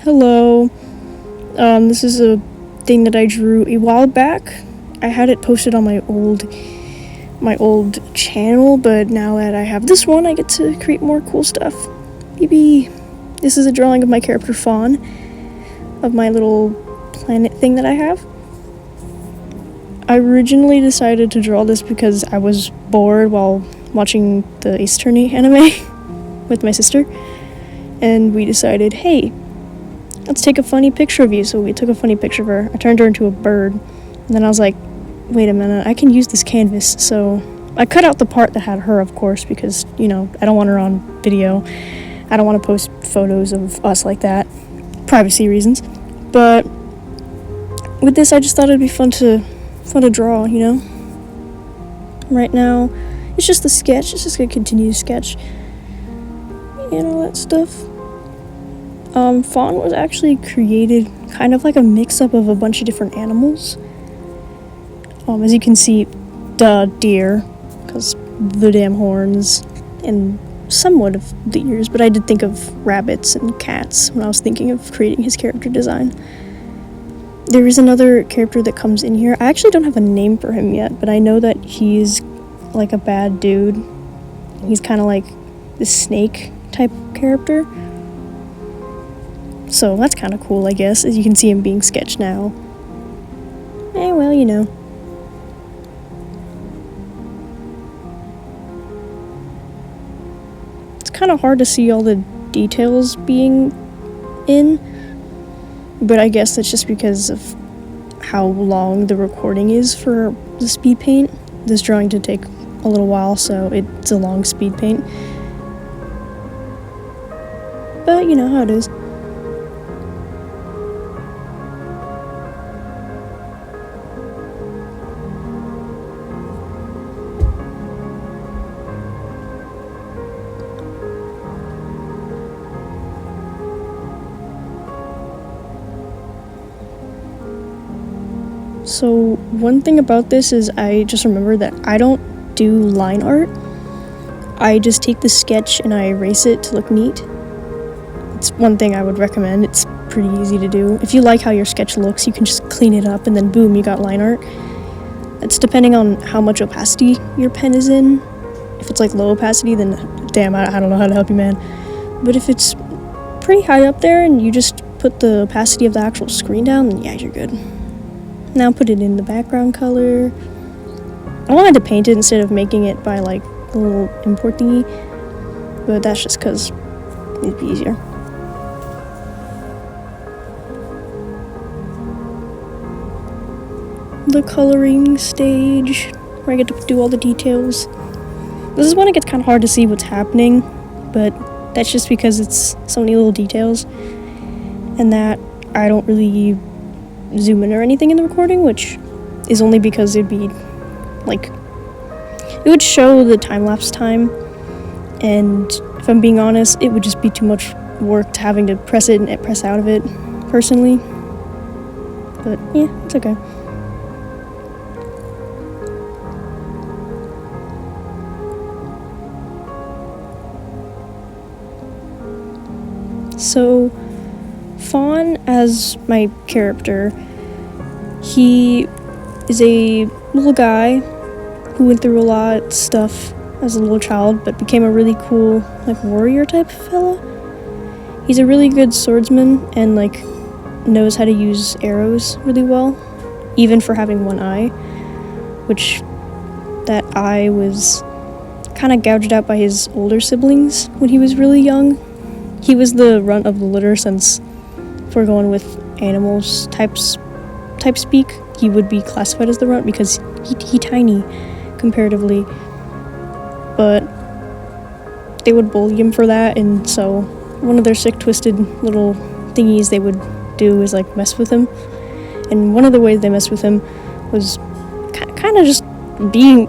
Hello. This is a thing that I drew a while back. I had it posted on my old channel, but now that I have this one, I get to create more cool stuff. Maybe this is a drawing of my character Fawn, of my little planet thing that I have. I originally decided to draw this because I was bored while watching the Ace Attorney anime with my sister, and we decided, hey, let's take a funny picture of you. So we took a funny picture of her. I turned her into a bird, and then I was like, wait a minute, I can use this canvas. So I cut out the part that had her, of course, because, I don't want her on video. I don't want to post photos of us like that, privacy reasons. But with this, I just thought it'd be fun to draw, Right now, it's just a sketch. It's just gonna continue to sketch, and all that stuff. Fawn was actually created kind of like a mix-up of a bunch of different animals. As you can see, deer, because the damn horns, and somewhat of the ears, but I did think of rabbits and cats when I was thinking of creating his character design. There is another character that comes in here. I actually don't have a name for him yet, but I know that he's like a bad dude. He's kind of like this snake type character. So that's kind of cool, I guess, as you can see him being sketched now. Well, It's kind of hard to see all the details being in, but I guess that's just because of how long the recording is for the speed paint. This drawing did take a little while, so it's a long speed paint. But you know how it is. So one thing about this is I just remember that I don't do line art. I just take the sketch and I erase it to look neat. It's one thing I would recommend. It's pretty easy to do. If you like how your sketch looks, you can just clean it up and then boom, you got line art. It's depending on how much opacity your pen is in. If it's like low opacity, then damn, I don't know how to help you, man. But if it's pretty high up there and you just put the opacity of the actual screen down, then yeah, you're good. Now put it in the background color. I wanted to paint it instead of making it by like a little import thingy, but that's just because it'd be easier. The coloring stage, where I get to do all the details. This is when it gets kind of hard to see what's happening, but that's just because it's so many little details, and that I don't really zoom in or anything in the recording, which is only because it'd be like, it would show the time-lapse time, and if I'm being honest, it would just be too much work to having to press it and press out of it personally. But yeah, it's okay. So Fawn, as my character, he is a little guy who went through a lot of stuff as a little child, but became a really cool, like, warrior type fella. He's a really good swordsman and, like, knows how to use arrows really well, even for having one eye, which that eye was kind of gouged out by his older siblings when he was really young. He was the runt of the litter, since if we're going with animals type speak, he would be classified as the runt because he tiny comparatively. But they would bully him for that, and so one of their sick, twisted little thingies they would do is like mess with him. And one of the ways they messed with him was kind of just being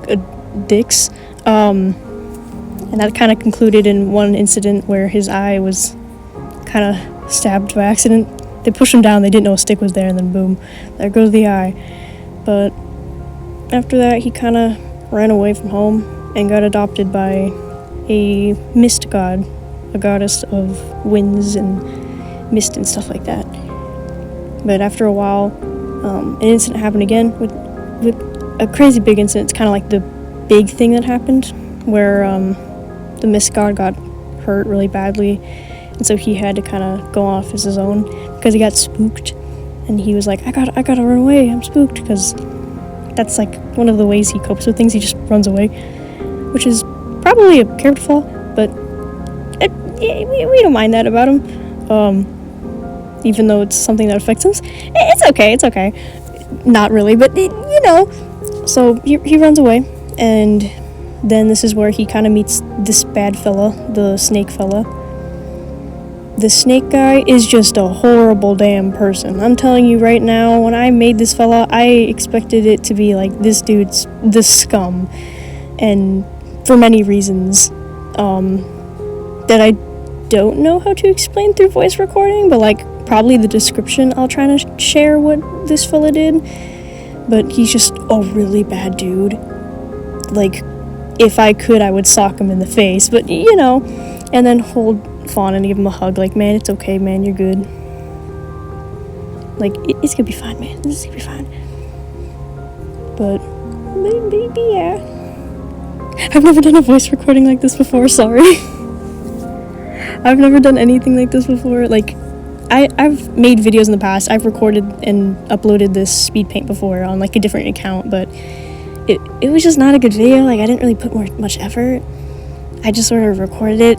dicks. And that kind of concluded in one incident where his eye was kind of stabbed by accident. They pushed him down, they didn't know a stick was there, and then boom, there goes the eye. But after that, he kind of ran away from home and got adopted by a mist god, a goddess of winds and mist and stuff like that. But after a while, an incident happened again with a crazy big incident. It's kind of like the big thing that happened where the mist god got hurt really badly, and so he had to kind of go off as his own because he got spooked, and he was like, I gotta run away, I'm spooked, because that's like one of the ways he copes with things. He just runs away, which is probably a character flaw, but we don't mind that about him, even though it's something that affects him. It's okay, not really, but so he runs away, and then this is where he kind of meets this bad fella, the snake fella. The snake guy is just a horrible damn person. I'm telling you right now, when I made this fella, I expected it to be like, this dude's the scum. And for many reasons, that I don't know how to explain through voice recording, but like, probably the description, I'll try to share what this fella did. But he's just a really bad dude. Like, if I could, I would sock him in the face, but and then hold Fawn and give him a hug, like, man, it's okay, man, you're good. Like, it's gonna be fine, man, it's gonna be fine. But, maybe, yeah. I've never done a voice recording like this before, sorry. I've never done anything like this before. Like, I've made videos in the past. I've recorded and uploaded this speedpaint before on, like, a different account, but it was just not a good video. Like, I didn't really put much effort. I just sort of recorded it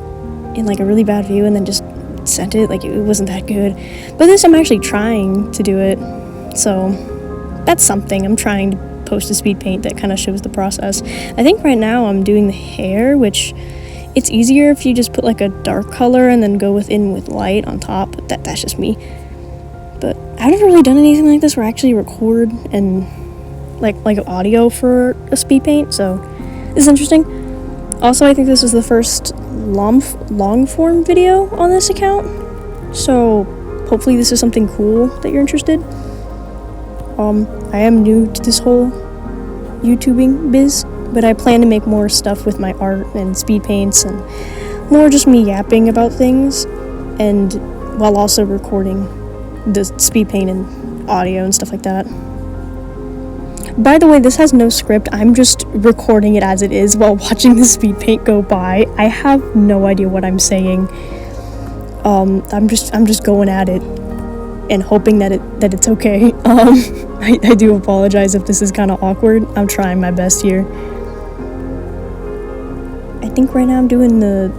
in, like, a really bad view and then just sent it. Like, it wasn't that good. But this, I'm actually trying to do it, so that's something. I'm trying to post a speed paint that kind of shows the process. I think right now I'm doing the hair, which it's easier if you just put like a dark color and then go within with light on top. But that's just me. But I've never really done anything like this where I actually record and like audio for a speed paint, so this is interesting. Also, I think this is the first long form video on this account, so hopefully this is something cool that you're interested. I am new to this whole YouTubing biz, but I plan to make more stuff with my art and speed paints and more just me yapping about things, and while also recording the speed paint and audio and stuff like that. By the way, this has no script. I'm just recording it as it is while watching the speed paint go by. I have no idea what I'm saying. I'm just going at it and hoping that it's okay. I do apologize if this is kind of awkward. I'm trying my best here. I think right now I'm doing the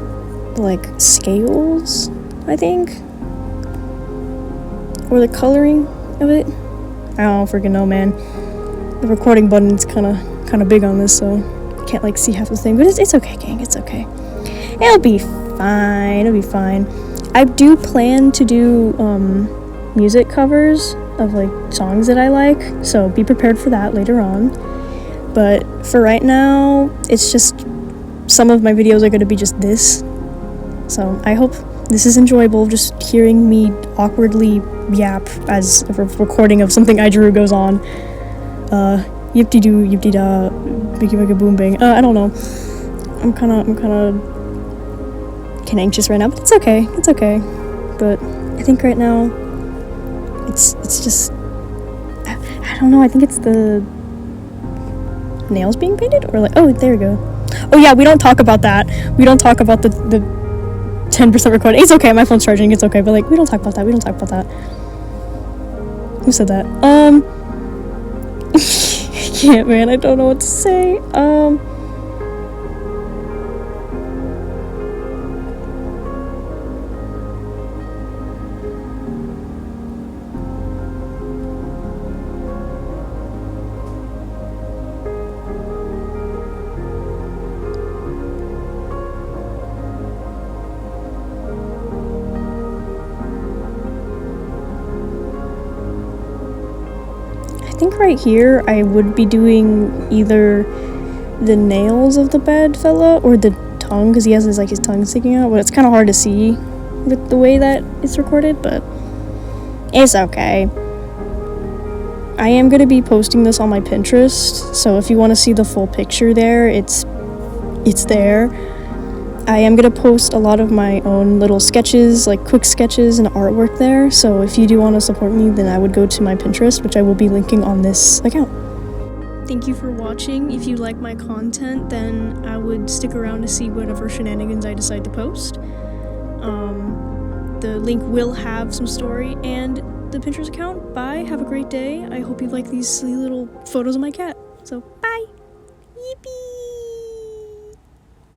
like scales, I think, or the coloring of it. I don't freaking know, man. The recording button is kind of big on this, so I can't like see half the thing. But it's okay, gang. It's okay. It'll be fine. It'll be fine. I do plan to do music covers of like songs that I like, so be prepared for that later on. But for right now, it's just some of my videos are going to be just this. So I hope this is enjoyable, just hearing me awkwardly yap as a recording of something I drew goes on. Yip-de-doo, yip-de-da, biggy-biggy-boom bang. I don't know. I'm kind of anxious right now, but it's okay. It's okay. But I think right now, it's just, I don't know, I think it's the nails being painted, or like, oh, there we go. Oh yeah, we don't talk about that. We don't talk about the 10% recording. It's okay, my phone's charging, it's okay, but like, we don't talk about that. Who said that? I can't, man, I don't know what to say. I think right here I would be doing either the nails of the bad fella or the tongue, because he has his tongue sticking out, but it's kind of hard to see with the way that it's recorded, but it's okay. I am going to be posting this on my Pinterest, so if you want to see the full picture there, it's there. I am going to post a lot of my own little sketches, like quick sketches and artwork there, so if you do want to support me, then I would go to my Pinterest, which I will be linking on this account. Thank you for watching. If you like my content, then I would stick around to see whatever shenanigans I decide to post. The link will have some story and the Pinterest account. Bye, have a great day. I hope you like these silly little photos of my cat. So, bye! Yippee!